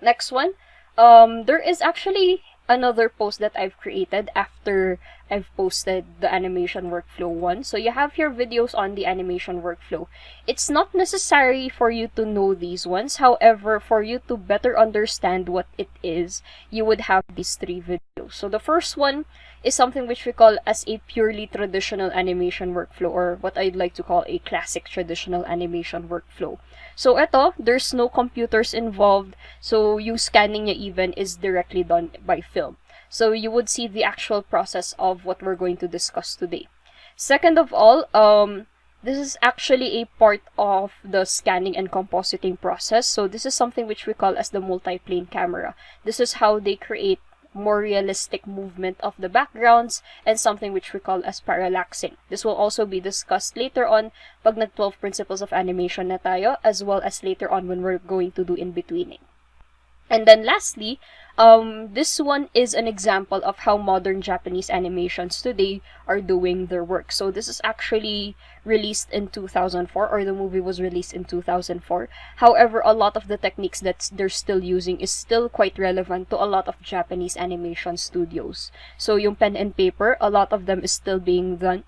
Next one, there is actually another post that I've created after I've posted the animation workflow one. So you have here videos on the animation workflow. It's not necessary for you to know these ones. However, for you to better understand what it is, you would have these 3 videos. So the first one is something which we call as a purely traditional animation workflow, or what I'd like to call a classic traditional animation workflow. So ito, there's no computers involved, so yung scanning niya even is directly done by film. So you would see the actual process of what we're going to discuss today. Second of all, this is actually a part of the scanning and compositing process. So this is something which we call as the multi-plane camera. This is how they create more realistic movement of the backgrounds and something which we call as parallaxing. This will also be discussed later on pag nag-12 principles of animation na tayo, as well as later on when we're going to do in-betweening. And then lastly, this one is an example of how modern Japanese animations today are doing their work. So this is actually released in 2004, or the movie was released in 2004. However, a lot of the techniques that they're still using is still quite relevant to a lot of Japanese animation studios. So yung pen and paper, a lot of them is still being done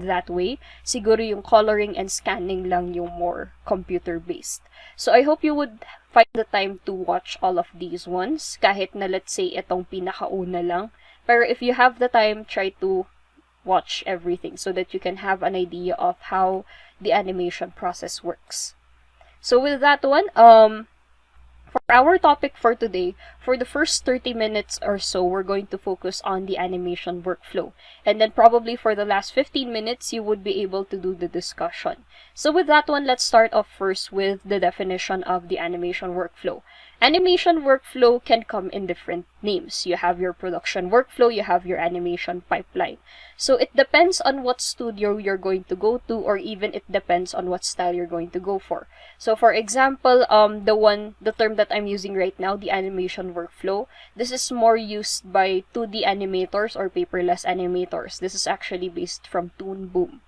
that way. Siguro yung coloring and scanning lang yung more computer-based. So I hope you would find the time to watch all of these ones, kahit na let's say itong pinakauna lang. Pero if you have the time, try to watch everything so that you can have an idea of how the animation process works. So with that one, for our topic for today, for the first 30 minutes or so, we're going to focus on the animation workflow. And then probably for the last 15 minutes, you would be able to do the discussion. So with that one, let's start off first with the definition of the animation workflow. Animation workflow can come in different names. You have your production workflow, you have your animation pipeline. So it depends on what studio you're going to go to, or even it depends on what style you're going to go for. So for example, the term that I'm using right now, the animation workflow, this is more used by 2D animators or paperless animators. This is actually based from Toon Boom.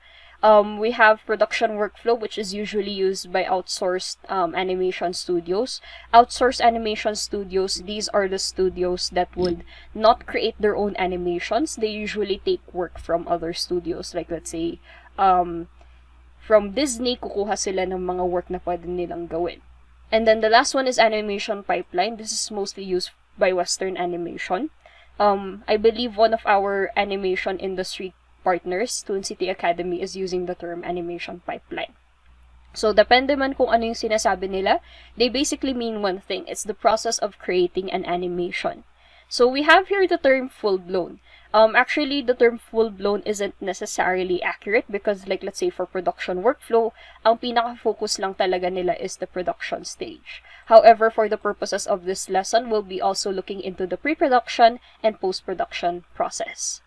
We have production workflow, which is usually used by outsourced animation studios. Outsourced animation studios, these are the studios that would not create their own animations. They usually take work from other studios. Like let's say, from Disney, kukuha sila ng mga work na pwede nilang gawin. And then the last one is animation pipeline. This is mostly used by Western animation. I believe one of our animation industry partners, Toon City Academy, is using the term animation pipeline. So, depende man kung ano yung sinasabi nila, they basically mean one thing. It's the process of creating an animation. So, we have here the term full-blown. Actually, the term full-blown isn't necessarily accurate because, like, let's say, for production workflow, ang pinaka-focus lang talaga nila is the production stage. However, for the purposes of this lesson, we'll be also looking into the pre-production and post-production process.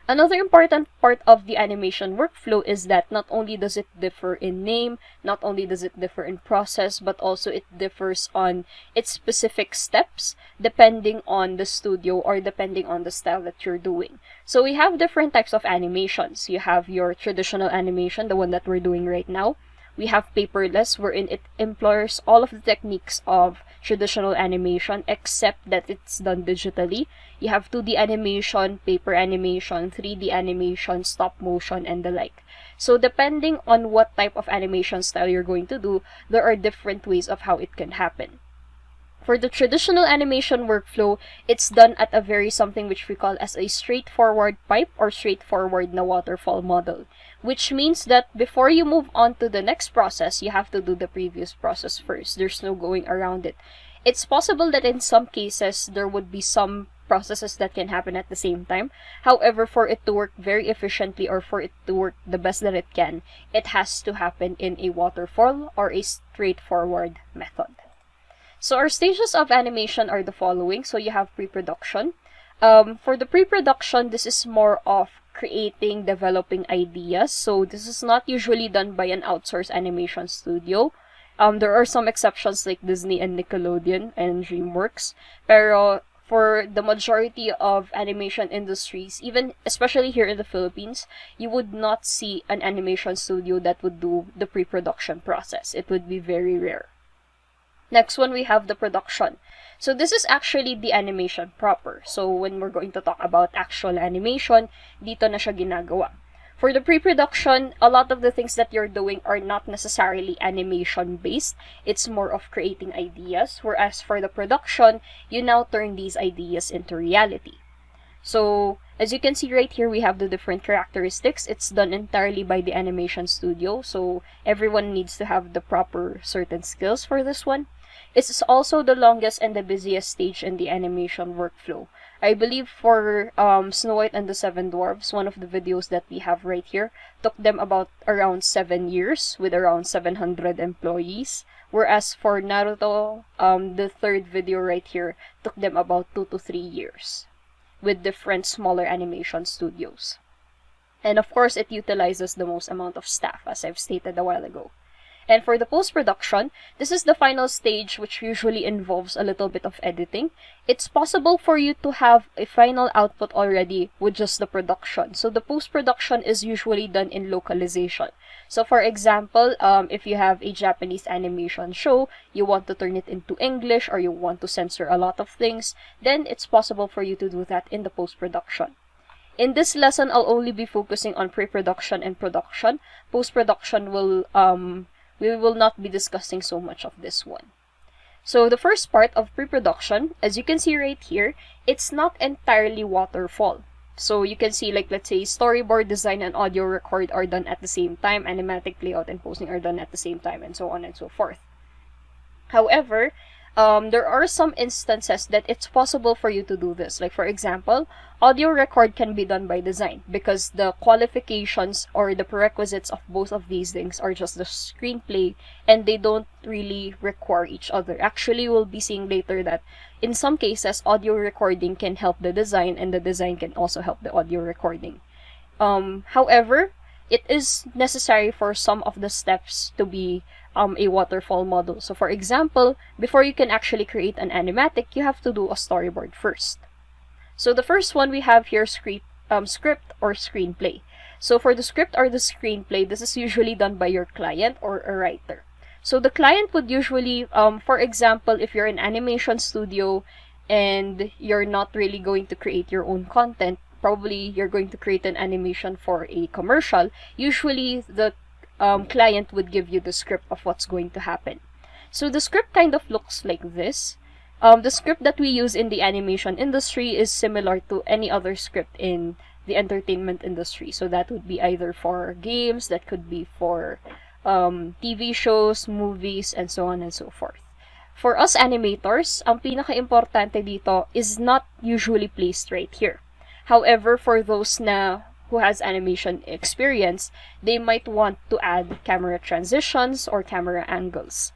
Another important part of the animation workflow is that not only does it differ in name, not only does it differ in process, but also it differs on its specific steps depending on the studio or depending on the style that you're doing. So we have different types of animations. You have your traditional animation, the one that we're doing right now. We have paperless, wherein it employs all of the techniques of traditional animation except that it's done digitally. You have 2D animation, paper animation, 3D animation, stop motion, and the like. So depending on what type of animation style you're going to do, there are different ways of how it can happen. For the traditional animation workflow, it's done at a very something which we call as a straightforward pipe or straightforward na waterfall model. Which means that before you move on to the next process, you have to do the previous process first. There's no going around it. It's possible that in some cases, there would be some processes that can happen at the same time. However, for it to work very efficiently or for it to work the best that it can, it has to happen in a waterfall or a straightforward method. So our stages of animation are the following. So you have pre-production. For the pre-production, this is more of creating, developing ideas. So this is not usually done by an outsourced animation studio. There are some exceptions like Disney and Nickelodeon and DreamWorks. Pero for the majority of animation industries, even especially here in the Philippines, you would not see an animation studio that would do the pre-production process. It would be very rare. Next one, we have the production. So this is actually the animation proper. So when we're going to talk about actual animation, dito na siya ginagawa. For the pre-production, a lot of the things that you're doing are not necessarily animation-based. It's more of creating ideas. Whereas for the production, you now turn these ideas into reality. So, as you can see right here, we have the different characteristics. It's done entirely by the animation studio. So, everyone needs to have the proper certain skills for this one. It's also the longest and the busiest stage in the animation workflow. I believe for Snow White and the Seven Dwarfs, one of the videos that we have right here, took them about around 7 years with around 700 employees. Whereas for Naruto, the third video right here, took them about 2 to 3 years with different smaller animation studios. And of course, it utilizes the most amount of staff, as I've stated a while ago. And for the post-production, this is the final stage, which usually involves a little bit of editing. It's possible for you to have a final output already with just the production. So the post-production is usually done in localization. So for example, if you have a Japanese animation show, you want to turn it into English, or you want to censor a lot of things, then it's possible for you to do that in the post-production. In this lesson, I'll only be focusing on pre-production and production. Post-production will, we will not be discussing so much of this one. So the first part of pre-production, as you can see right here, it's not entirely waterfall. So you can see, like, let's say storyboard, design, and audio record are done at the same time, animatic layout and posting are done at the same time, and so on and so forth. However, there are some instances that it's possible for you to do this. Like, for example, audio record can be done by design because the qualifications or the prerequisites of both of these things are just the screenplay, and they don't really require each other. Actually, we'll be seeing later that in some cases, audio recording can help the design, and the design can also help the audio recording. However, it is necessary for some of the steps to be a waterfall model. So for example, before you can actually create an animatic, you have to do a storyboard first. So the first one we have here, script or screenplay. So for the script or the screenplay, this is usually done by your client or a writer. So the client would usually, for example, if you're an animation studio and you're not really going to create your own content, probably you're going to create an animation for a commercial, usually the client would give you the script of what's going to happen. So the script kind of looks like this. The script that we use in the animation industry is similar to any other script in the entertainment industry. So that would be either for games, that could be for TV shows, movies, and so on and so forth. For us animators, ang pinaka-importante dito is not usually placed right here. However, for those who has animation experience, they might want to add camera transitions or camera angles.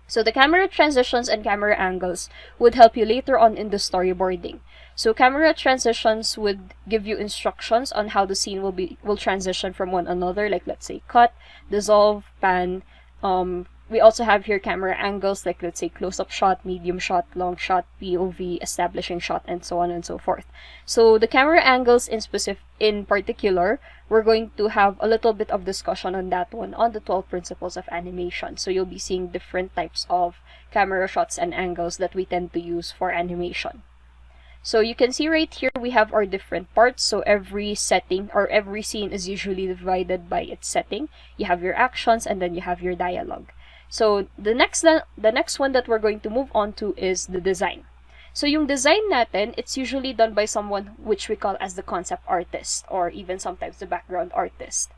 So the camera transitions and camera angles would help you later on in the storyboarding. So camera transitions would give you instructions on how the scene will transition from one another, like let's say cut, dissolve, pan. We also have here camera angles, like let's say close-up shot, medium shot, long shot, POV, establishing shot, and so on and so forth. So the camera angles in particular, we're going to have a little bit of discussion on that one on the 12 principles of animation. So you'll be seeing different types of camera shots and angles that we tend to use for animation. So you can see right here, we have our different parts. So every setting or every scene is usually divided by its setting. You have your actions and then you have your dialogue. So the next one that we're going to move on to is the design. So yung design natin, it's usually done by someone which we call as the concept artist, or even sometimes the background artist.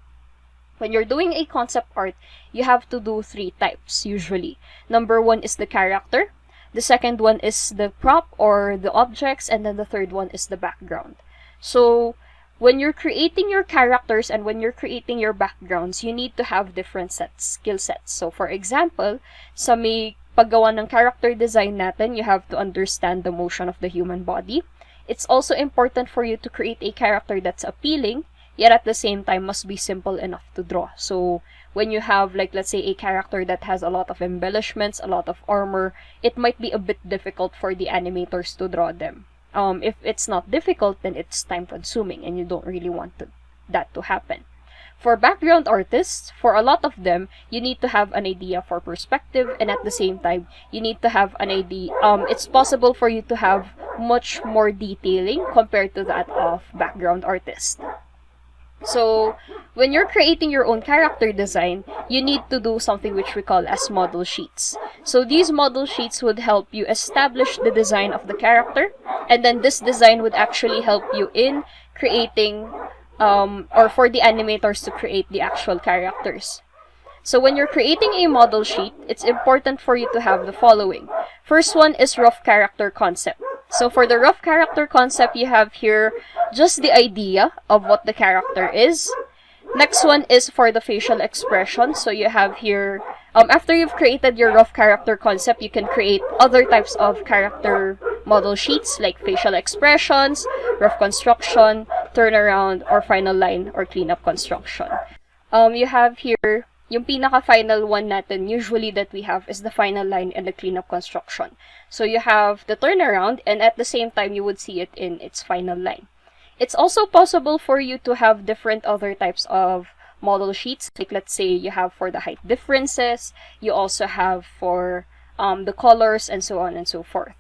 When you're doing a concept art, you have to do 3 types usually. Number 1 is the character. The second one is the prop or the objects, and then the third one is the background. So when you're creating your characters and when you're creating your backgrounds, you need to have different skill sets. So for example, sa may paggawa ng character design natin, you have to understand the motion of the human body. It's also important for you to create a character that's appealing, yet at the same time must be simple enough to draw. So when you have, like, let's say a character that has a lot of embellishments, a lot of armor, it might be a bit difficult for the animators to draw them. If it's not difficult, then it's time consuming and you don't really want that to happen. For background artists, for a lot of them, you need to have an idea for perspective, and at the same time, you need to have an idea. It's possible for you to have much more detailing compared to that of background artists. So, when you're creating your own character design, you need to do something which we call as model sheets. So, these model sheets would help you establish the design of the character, and then this design would actually help you in creating, or for the animators to create the actual characters. So, when you're creating a model sheet, it's important for you to have the following. First one is rough character concept. So for the rough character concept, you have here just the idea of what the character is. Next one is for the facial expression. So you have here, after you've created your rough character concept, you can create other types of character model sheets like facial expressions, rough construction, turnaround, or final line or cleanup construction. You have here, yung pinaka-final one natin usually that we have is the final line and the cleanup construction. So you have the turnaround, and at the same time, you would see it in its final line. It's also possible for you to have different other types of model sheets. Like let's say you have for the height differences, you also have for the colors, and so on and so forth.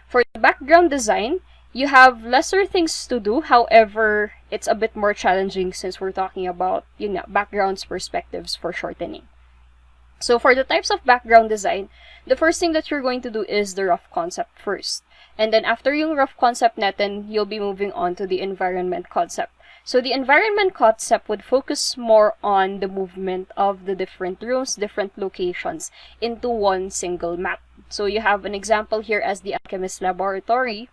For the background design, you have lesser things to do. However, it's a bit more challenging since we're talking about, backgrounds, perspectives for shortening. So for the types of background design, the first thing that you're going to do is the rough concept first. And then after yung rough concept natin, you'll be moving on to the environment concept. So the environment concept would focus more on the movement of the different rooms, different locations into one single map. So you have an example here as the Alchemist Laboratory.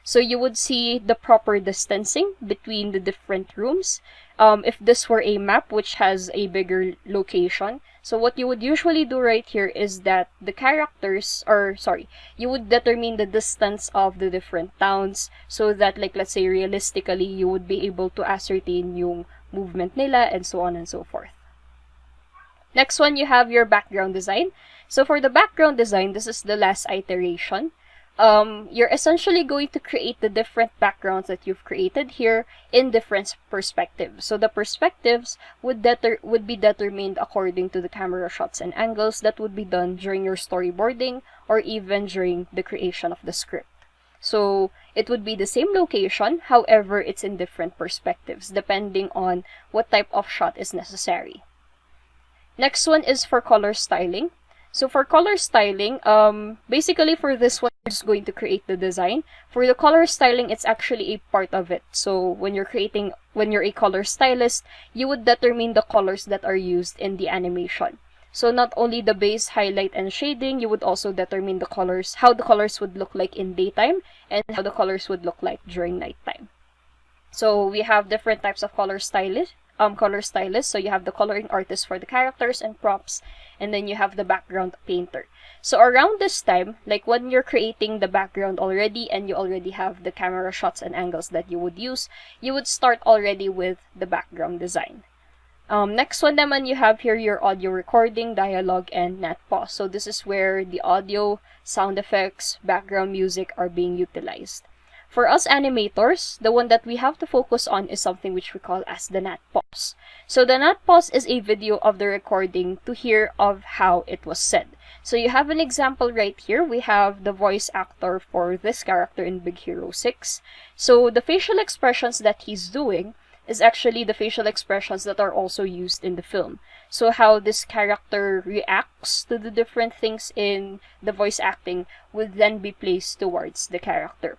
So you would see the proper distancing between the different rooms. If this were a map which has a bigger location, so what you would usually do right here is that the characters, you would determine the distance of the different towns so that, like, let's say realistically, you would be able to ascertain yung movement nila and so on and so forth. Next one, you have your background design. So for the background design, this is the last iteration. You're essentially going to create the different backgrounds that you've created here in different perspectives. So the perspectives would be determined according to the camera shots and angles that would be done during your storyboarding or even during the creation of the script. So it would be the same location, however, it's in different perspectives depending on what type of shot is necessary. Next one is for color styling. So for color styling, basically for this one, you're just going to create the design. For the color styling, it's actually a part of it. So when you're a color stylist, you would determine the colors that are used in the animation. So not only the base, highlight, and shading, you would also determine the colors, how the colors would look like in daytime, and how the colors would look like during nighttime. So we have different types of color stylists. So you have the coloring artist for the characters and props, and then you have the background painter. So around this time, like when you're creating the background already and you already have the camera shots and angles that you would use, you would start already with the background design. Next one naman, you have here your audio recording, dialogue, and net pause. So this is where the audio, sound effects, background music are being utilized. For us animators, the one that we have to focus on is something which we call as the nat pause. So the nat pause is a video of the recording to hear of how it was said. So you have an example right here. We have the voice actor for this character in Big Hero 6. So the facial expressions that he's doing is actually the facial expressions that are also used in the film. So how this character reacts to the different things in the voice acting would then be placed towards the character.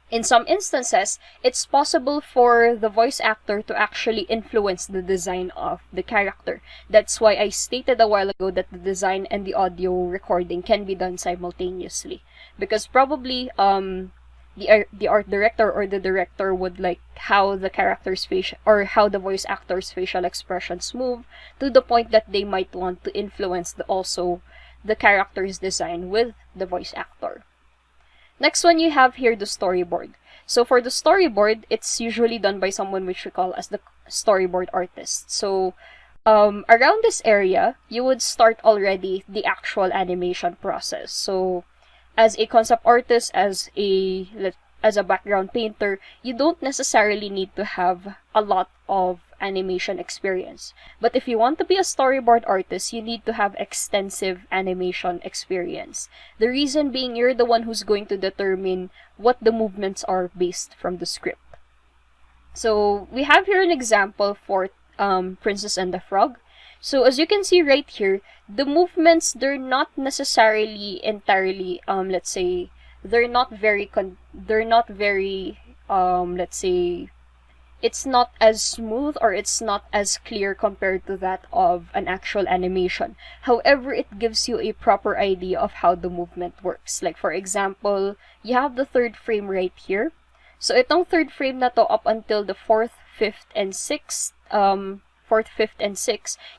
In some instances, it's possible for the voice actor to actually influence the design of the character. That's why I stated a while ago that the design and the audio recording can be done simultaneously. Because probably the art director or the director would like how the character's face or how the voice actor's facial expressions move to the point that they might want to influence also the character's design with the voice actor. Next one, you have here the storyboard. So for the storyboard, it's usually done by someone which we call as the storyboard artist. So around this area, you would start already the actual animation process. So as a concept artist, as a background painter, you don't necessarily need to have a lot of animation experience. But if you want to be a storyboard artist, you need to have extensive animation experience. The reason being, you're the one who's going to determine what the movements are based from the script. So we have here an example for Princess and the Frog. So as you can see right here, the movements, they're not necessarily entirely, let's say, they're not very, let's say, it's not as smooth or it's not as clear compared to that of an actual animation. However, it gives you a proper idea of how the movement works. Like for example, you have the third frame right here. So itong third frame na to up until the fourth, fifth, and sixth,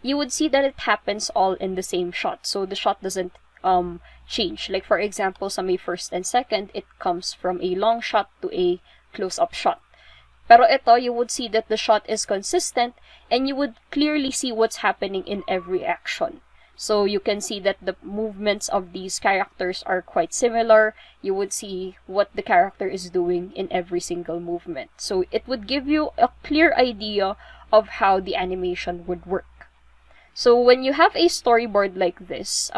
you would see that it happens all in the same shot. So the shot doesn't change. Like for example, sa may first and second, it comes from a long shot to a close-up shot. Pero ito, you would see that the shot is consistent and you would clearly see what's happening in every action. So you can see that the movements of these characters are quite similar. You would see what the character is doing in every single movement. So it would give you a clear idea of how the animation would work. So when you have a storyboard like this,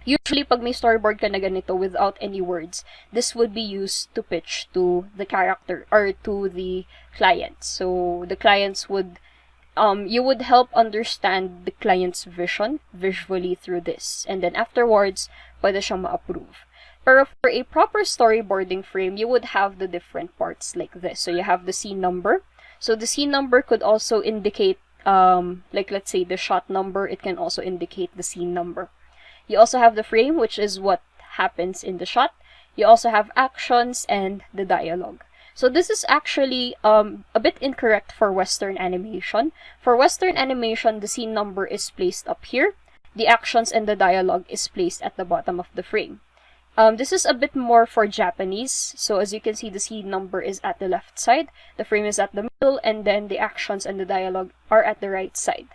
usually pag may storyboard ka na ganito without any words, this would be used to pitch to the character or to the client. So the clients would you would help understand the client's vision visually through this. And then afterwards, pwede siyang ma-approve. Pero for a proper storyboarding frame, you would have the different parts like this. So you have the scene number. So the scene number could also indicate, like let's say the shot number, it can also indicate the scene number. You also have the frame, which is what happens in the shot. You also have actions and the dialogue. So this is actually a bit incorrect for Western animation. For Western animation, the scene number is placed up here. The actions and the dialogue is placed at the bottom of the frame. This is a bit more for Japanese. So as you can see, the scene number is at the left side, the frame is at the middle, and then the actions and the dialogue are at the right side.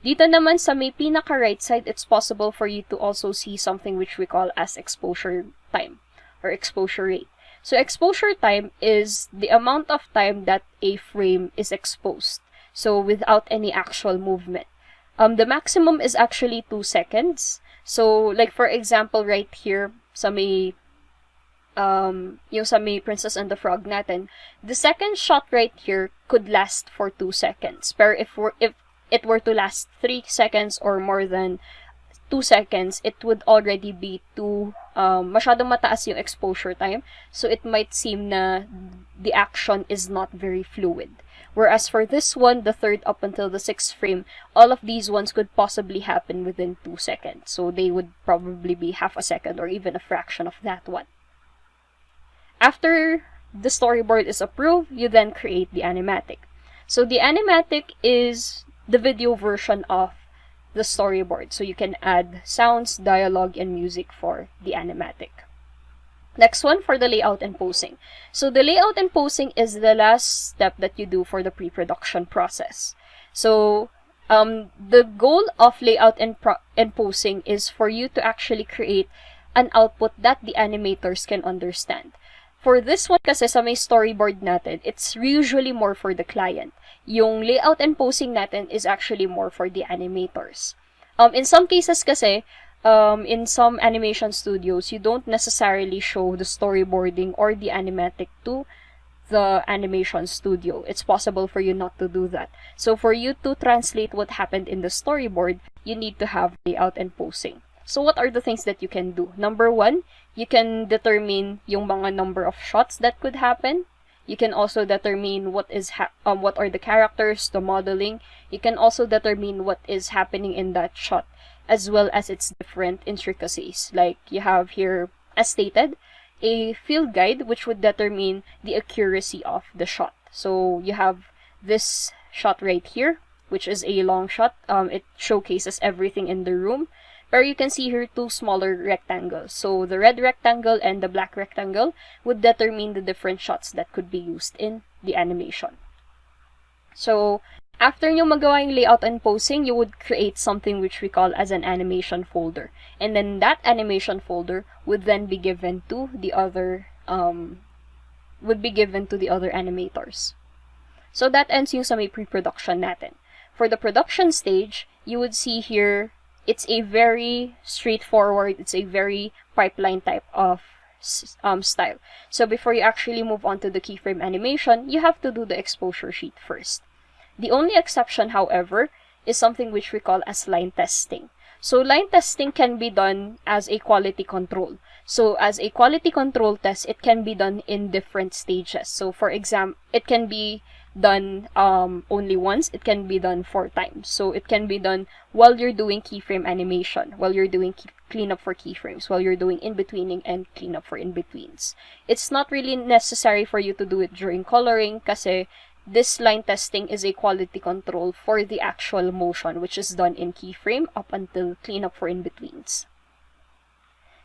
Dito naman sa may pinaka-right side, it's possible for you to also see something which we call as exposure time or exposure rate. So exposure time is the amount of time that a frame is exposed, so without any actual movement. The maximum is actually 2 seconds. So like for example right here, sa may yung sa may Princess and the Frog natin, the second shot right here could last for 2 seconds. Pero if it were to last 3 seconds or more than 2 seconds, it would already be too masyadong mataas yung exposure time. So it might seem na the action is not very fluid. Whereas for this one, the third up until the 6th frame, all of these ones could possibly happen within 2 seconds. So they would probably be half a second or even a fraction of that one. After the storyboard is approved, you then create the animatic. So the animatic is the video version of the storyboard. So you can add sounds, dialogue, and music for the animatic. Next one for the layout and posing. So the layout and posing is the last step that you do for the pre-production process. So the goal of layout and posing is for you to actually create an output that the animators can understand. For this one kasi sa may storyboard natin, it's usually more for the client. Yung layout and posing natin is actually more for the animators. In some cases kasi, in some animation studios, you don't necessarily show the storyboarding or the animatic to the animation studio. It's possible for you not to do that. So for you to translate what happened in the storyboard, you need to have layout and posing. So what are the things that you can do? Number one, you can determine yung mga number of shots that could happen. You can also determine what are the characters, the modeling. You can also determine what is happening in that shot, as well as its different intricacies. Like you have here, as stated, a field guide which would determine the accuracy of the shot. So you have this shot right here, which is a long shot. It showcases everything in the room. Pero you can see here 2 smaller rectangles. So the red rectangle and the black rectangle would determine the different shots that could be used in the animation. So after nyo magawa yung layout and posing, you would create something which we call as an animation folder. And then that animation folder would then be given to the other animators. So that ends yung sa may pre-production natin. For the production stage, you would see here, it's a very straightforward, it's a very pipeline type of style. So before you actually move on to the keyframe animation, you have to do the exposure sheet first. The only exception, however, is something which we call as line testing. So line testing can be done as a quality control. So as a quality control test, it can be done in different stages. So for example, it can be done only once, it can be done 4 times. So it can be done while you're doing keyframe animation, while you're doing cleanup for keyframes, while you're doing in-betweening and cleanup for in-betweens. It's not really necessary for you to do it during coloring kasi this line testing is a quality control for the actual motion which is done in keyframe up until cleanup for in-betweens.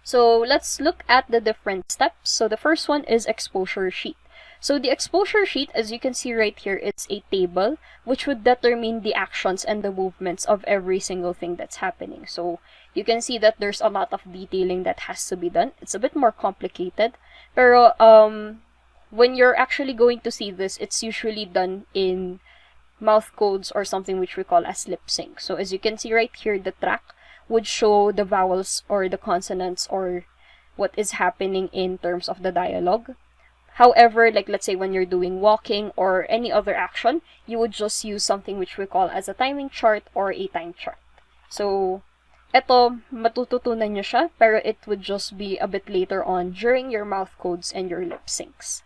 So let's look at the different steps. So the first one is exposure sheet. So the exposure sheet, as you can see right here, it's a table which would determine the actions and the movements of every single thing that's happening. So you can see that there's a lot of detailing that has to be done. It's a bit more complicated, pero when you're actually going to see this, it's usually done in mouth codes or something which we call as lip sync. So as you can see right here, the track would show the vowels or the consonants or what is happening in terms of the dialogue. However, like let's say when you're doing walking or any other action, you would just use something which we call as a timing chart or a time chart. So, eto, matututunan nyo siya, pero it would just be a bit later on during your mouth codes and your lip syncs.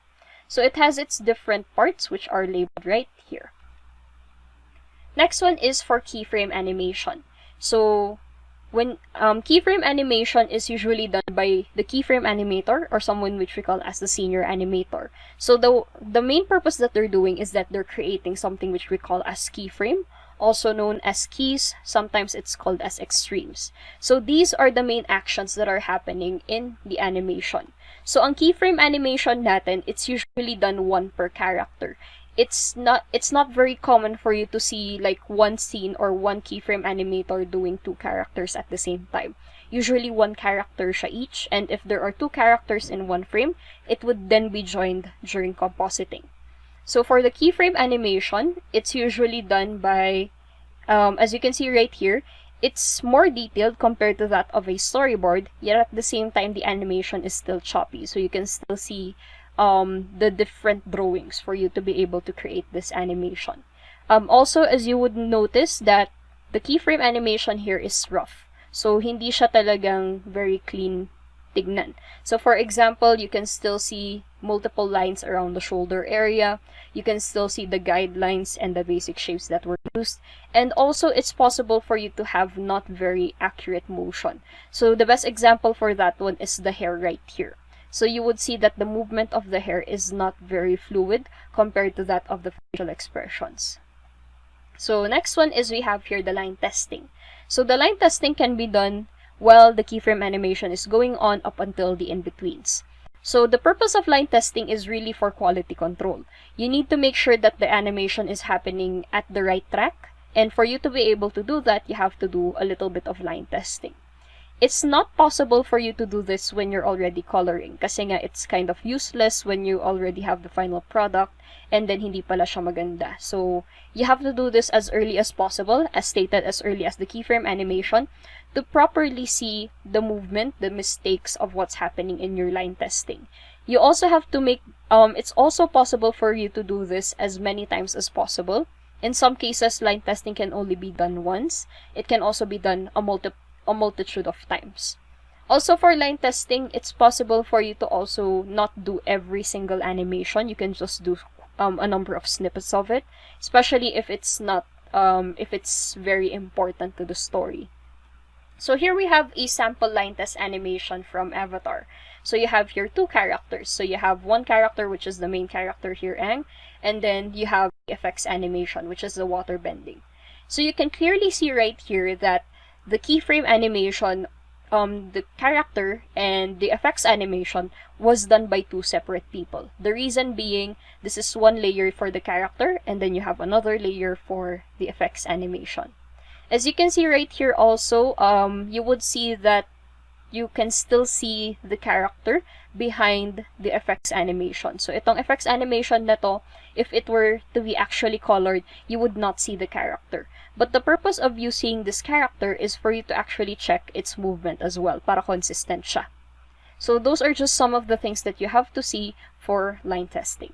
So it has its different parts which are labeled right here. Next one is for keyframe animation. So when keyframe animation is usually done by the keyframe animator or someone which we call as the senior animator. So the main purpose that they're doing is that they're creating something which we call as keyframe, also known as keys, sometimes it's called as extremes. So these are the main actions that are happening in the animation. So ang keyframe animation natin, it's usually done 1 per character. It's not very common for you to see like one scene or one keyframe animator doing 2 characters at the same time. Usually 1 character siya each, and if there are 2 characters in 1 frame, it would then be joined during compositing. So for the keyframe animation, it's usually done by, as you can see right here, it's more detailed compared to that of a storyboard, yet at the same time, the animation is still choppy. So you can still see the different drawings for you to be able to create this animation. Also, as you would notice that the keyframe animation here is rough. So hindi siya talagang very clean tignan. So for example, you can still see multiple lines around the shoulder area. You can still see the guidelines and the basic shapes that were used. And also, it's possible for you to have not very accurate motion. So the best example for that one is the hair right here. So you would see that the movement of the hair is not very fluid compared to that of the facial expressions. So next one is we have here the line testing. So the line testing can be done while the keyframe animation is going on up until the in-betweens. So the purpose of line testing is really for quality control. You need to make sure that the animation is happening at the right track, and for you to be able to do that, you have to do a little bit of line testing. It's not possible for you to do this when you're already coloring kasi nga it's kind of useless when you already have the final product and then hindi pala siya maganda. So you have to do this as early as possible, as stated, as early as the keyframe animation, to properly see the movement, the mistakes of what's happening in your line testing. You also have to make, it's also possible for you to do this as many times as possible. In some cases, line testing can only be done once. It can also be done a multitude of times. Also for line testing, it's possible for you to also not do every single animation. You can just do a number of snippets of it, especially if it's not, if it's very important to the story. So here we have a sample line test animation from Avatar. So you have here 2 characters. So you have 1 character, which is the main character here, Aang, and then you have the effects animation, which is the water bending. So you can clearly see right here that the keyframe animation, the character, and the effects animation was done by 2 separate people. The reason being, this is 1 layer for the character, and then you have another layer for the effects animation. As you can see right here also, you would see that you can still see the character behind the effects animation. So itong effects animation na to, if it were to be actually colored, you would not see the character. But the purpose of you seeing this character is for you to actually check its movement as well, para consistent siya. So those are just some of the things that you have to see for line testing.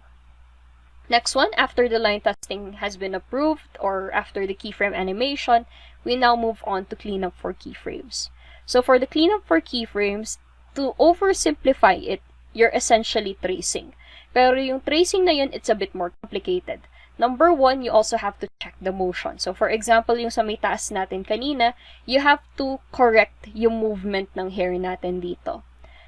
Next one, after the line testing has been approved, or after the keyframe animation, we now move on to cleanup for keyframes. So for the cleanup for keyframes, to oversimplify it, you're essentially tracing. Pero yung tracing na yun, it's a bit more complicated. Number one, you also have to check the motion. So for example, yung sa may taas natin kanina, you have to correct yung movement ng hair natin dito.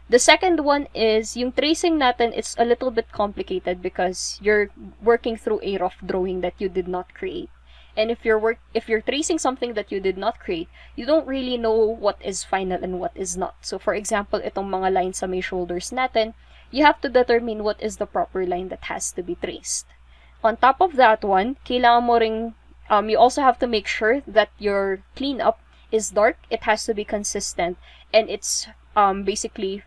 The second one is, yung tracing natin, it's a little bit complicated because you're working through a rough drawing that you did not create. And if you're tracing something that you did not create, you don't really know what is final and what is not. So for example, itong mga lines sa may shoulders natin, you have to determine what is the proper line that has to be traced. On top of that one, kailangan mo ring, you also have to make sure that your cleanup is dark, it has to be consistent, and it's basically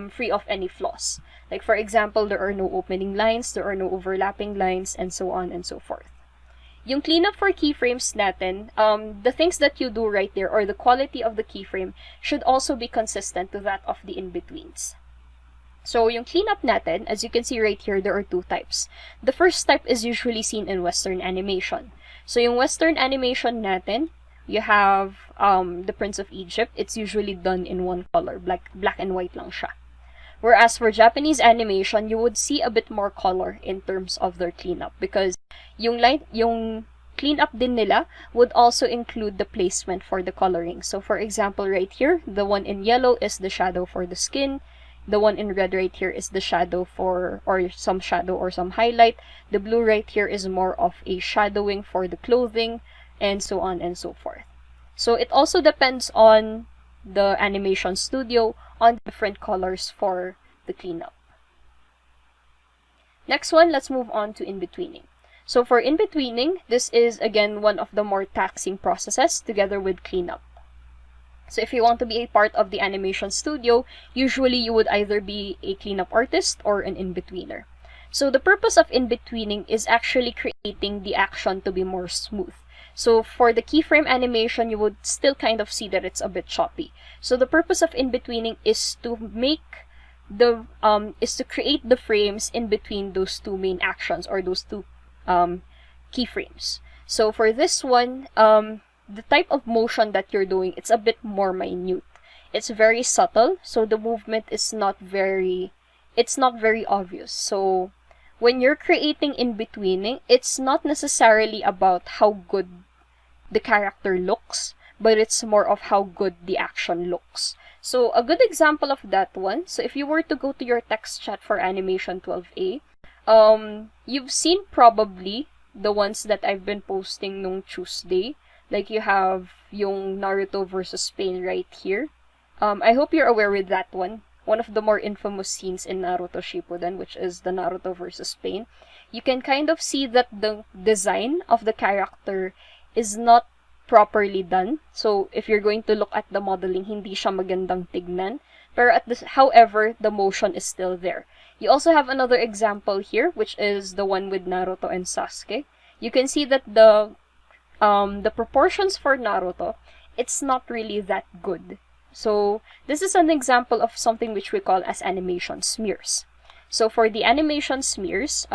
free of any flaws. Like for example, there are no opening lines, there are no overlapping lines, and so on and so forth. Yung cleanup for keyframes natin, the things that you do right there, or the quality of the keyframe, should also be consistent to that of the in-betweens. So yung cleanup natin, as you can see right here, there are two types. The first type is usually seen in Western animation. So yung Western animation natin, you have the Prince of Egypt. It's usually done in one color, black and white lang siya. Whereas for Japanese animation, you would see a bit more color in terms of their cleanup, because yung cleanup din nila would also include the placement for the coloring. So for example, right here, the one in yellow is the shadow for the skin. The one in red right here is the shadow or some shadow or some highlight. The blue right here is more of a shadowing for the clothing, and so on and so forth. So it also depends on the animation studio on different colors for the cleanup. Next one, let's move on to in-betweening. So for in-betweening, this is again one of the more taxing processes together with cleanup. So if you want to be a part of the animation studio, usually you would either be a cleanup artist or an in-betweener. So the purpose of in-betweening is actually creating the action to be more smooth. So for the keyframe animation, you would still kind of see that it's a bit choppy. So the purpose of in-betweening is to create the frames in between those two main actions, or those two keyframes. So for this one, the type of motion that you're doing, it's a bit more minute. It's very subtle, so the movement is not very obvious. So when you're creating in-betweening, it's not necessarily about how good the character looks, but it's more of how good the action looks. So a good example of that one, so if you were to go to your text chat for Ani12a, you've seen probably the ones that I've been posting nung Tuesday. Like you have yung Naruto versus Spain right here. I hope you're aware with that one. One of the more infamous scenes in Naruto Shippuden, which is the Naruto versus Spain. You can kind of see that the design of the character is not properly done. So if you're going to look at the modeling, hindi siya magandang tignan. Pero however, the motion is still there. You also have another example here, which is the one with Naruto and Sasuke. You can see that the proportions for Naruto, it's not really that good. So this is an example of something which we call as animation smears. So for the animation smears,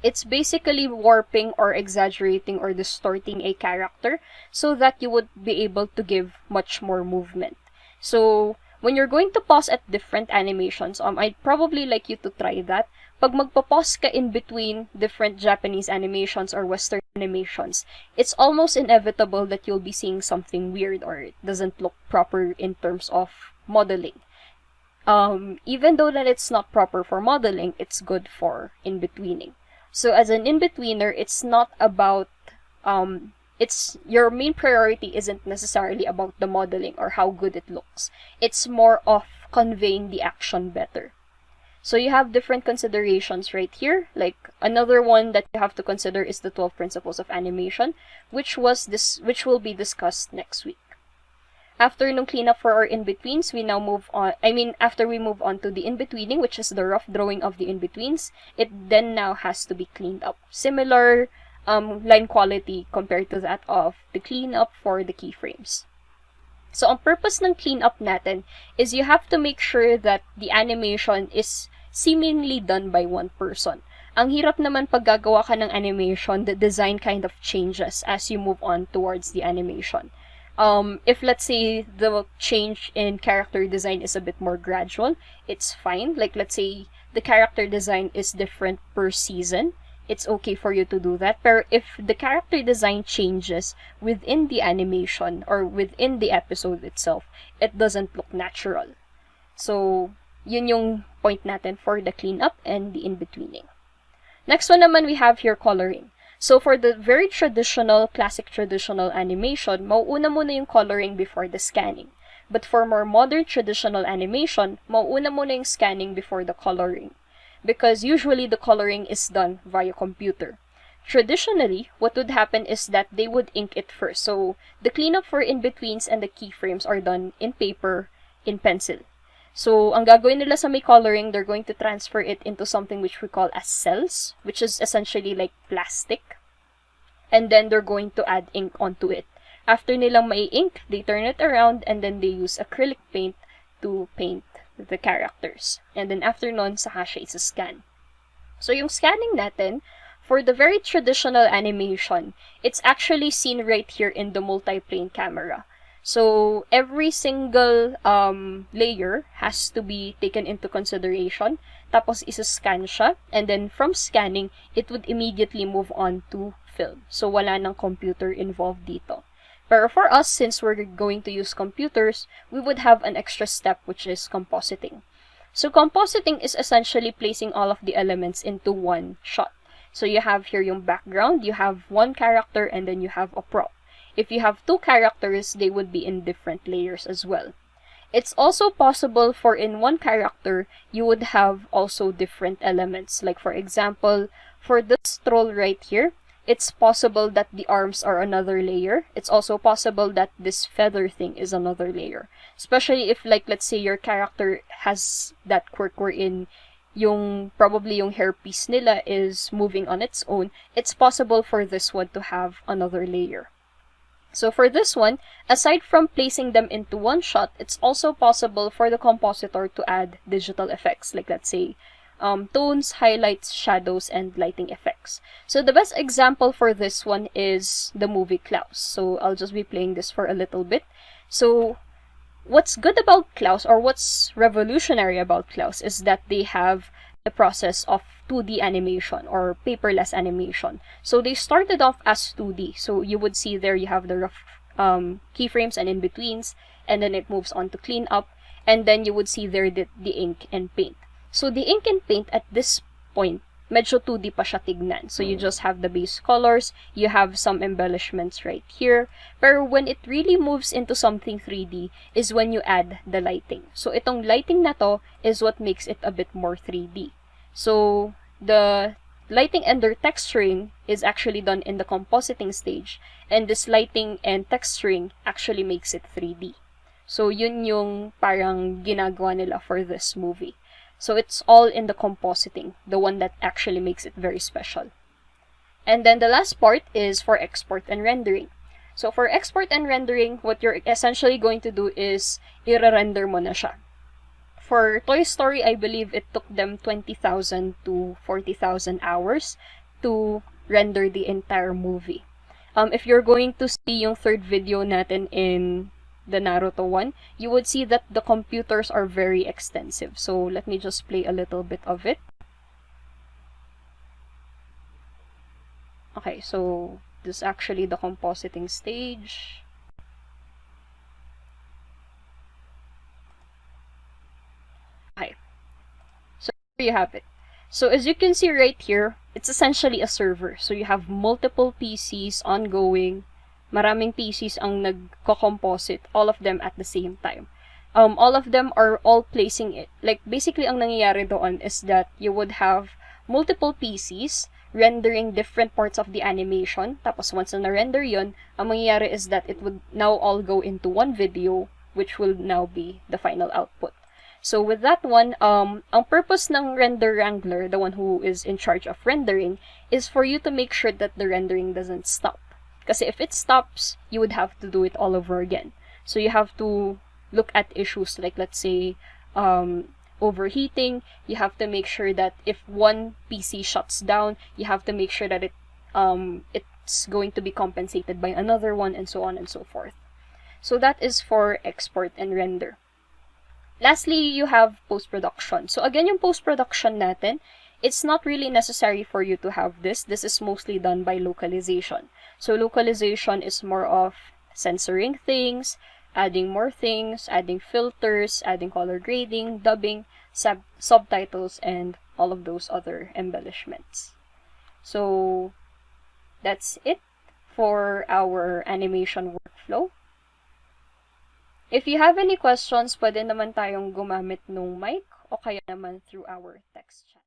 it's basically warping or exaggerating or distorting a character so that you would be able to give much more movement. So when you're going to pause at different animations, I'd probably like you to try that. Pag magpa-pause ka in between different Japanese animations or Western animations, it's almost inevitable that you'll be seeing something weird or it doesn't look proper in terms of modeling. Even though that it's not proper for modeling, it's good for in-betweening. So as an in-betweener, it's not about, your main priority isn't necessarily about the modeling or how good it looks. It's more of conveying the action better. So you have different considerations right here. Like another one that you have to consider is the 12 principles of animation, which will be discussed next week. After nung cleanup for our in-betweens, we now move on, after we move on to the in-betweening, which is the rough drawing of the in-betweens, it then now has to be cleaned up. Similar line quality compared to that of the cleanup for the keyframes. So, ang purpose ng cleanup natin is you have to make sure that the animation is seemingly done by one person. Ang hirap naman pag gagawa ka ng animation, the design kind of changes as you move on towards the animation. If let's say the change in character design is a bit more gradual, it's fine. Like let's say the character design is different per season, it's okay for you to do that. Pero if the character design changes within the animation or within the episode itself, it doesn't look natural. So, yun yung point natin for the cleanup and the in-betweening. Next one naman, we have here coloring. So, for the very traditional, classic traditional animation, mauuna muna yung coloring before the scanning. But for more modern traditional animation, mauuna muna yung scanning before the coloring. Because usually the coloring is done via computer. Traditionally, what would happen is that they would ink it first. So, the cleanup for in-betweens and the keyframes are done in paper, in pencil. So, ang gagawin nila sa may coloring, they're going to transfer it into something which we call as cells, which is essentially like plastic. And then they're going to add ink onto it. After nilang may ink, they turn it around and then they use acrylic paint to paint the characters. And then after nun, saka siya isa-scan. So, yung scanning natin, for the very traditional animation, it's actually seen right here in the multi-plane camera. So, every single layer has to be taken into consideration. Tapos, isa-scan siya. And then, from scanning, it would immediately move on to film. So, wala nang computer involved dito. Pero for us, since we're going to use computers, we would have an extra step, which is compositing. So, compositing is essentially placing all of the elements into one shot. So, you have here yung background, you have one character, and then you have a prop. If you have two characters, they would be in different layers as well. It's also possible for in one character, you would have also different elements. Like for example, for this troll right here, it's possible that the arms are another layer. It's also possible that this feather thing is another layer. Especially if like, let's say your character has that quirk wherein probably yung hairpiece nila is moving on its own, it's possible for this one to have another layer. So for this one, aside from placing them into one shot, it's also possible for the compositor to add digital effects, like let's say tones, highlights, shadows, and lighting effects. So the best example for this one is the movie Klaus. So I'll just be playing this for a little bit. So what's good about Klaus, or what's revolutionary about Klaus, is that they have the process of 2D animation or paperless animation. So they started off as 2D. So you would see there you have the rough keyframes and in-betweens, and then it moves on to clean up, and then you would see there the ink and paint. So the ink and paint at this point, medyo 2D pa siya tignan. So you just have the base colors, you have some embellishments right here. Pero when it really moves into something 3D is when you add the lighting. So itong lighting na to is what makes it a bit more 3D. So the lighting and their texturing is actually done in the compositing stage, and this lighting and texturing actually makes it 3D. So yun yung parang ginagawa nila for this movie. So it's all in the compositing, the one that actually makes it very special. And then the last part is for export and rendering. So for export and rendering, what you're essentially going to do is i-render mo na siya. For Toy Story, I believe it took them 20,000 to 40,000 hours to render the entire movie. If you're going to see yung third video natin in the Naruto one, you would see that the computers are very extensive. So let me just play a little bit of it. Okay, so this is actually the compositing stage. Okay, so here you have it. So as you can see right here, it's essentially a server. So you have multiple PCs ongoing. Maraming PCs ang nagko-composite, all of them at the same time. All of them are all placing it. Like, basically, ang nangyayari doon is that you would have multiple PCs rendering different parts of the animation. Tapos once na na-render yun, ang mangyayari is that it would now all go into one video, which will now be the final output. So with that one, ang purpose ng render wrangler, the one who is in charge of rendering, is for you to make sure that the rendering doesn't stop. Kasi if it stops, you would have to do it all over again. So you have to look at issues like, let's say, overheating. You have to make sure that if one PC shuts down, you have to make sure that it's going to be compensated by another one, and so on and so forth. So that is for export and render. Lastly, you have post-production. So again, yung post-production natin, it's not really necessary for you to have this. This is mostly done by localization. So localization is more of censoring things, adding more things, adding filters, adding color grading, dubbing, subtitles, and all of those other embellishments. So that's it for our animation workflow. If you have any questions, pwede naman tayong gumamit ng mic o kaya naman through our text chat.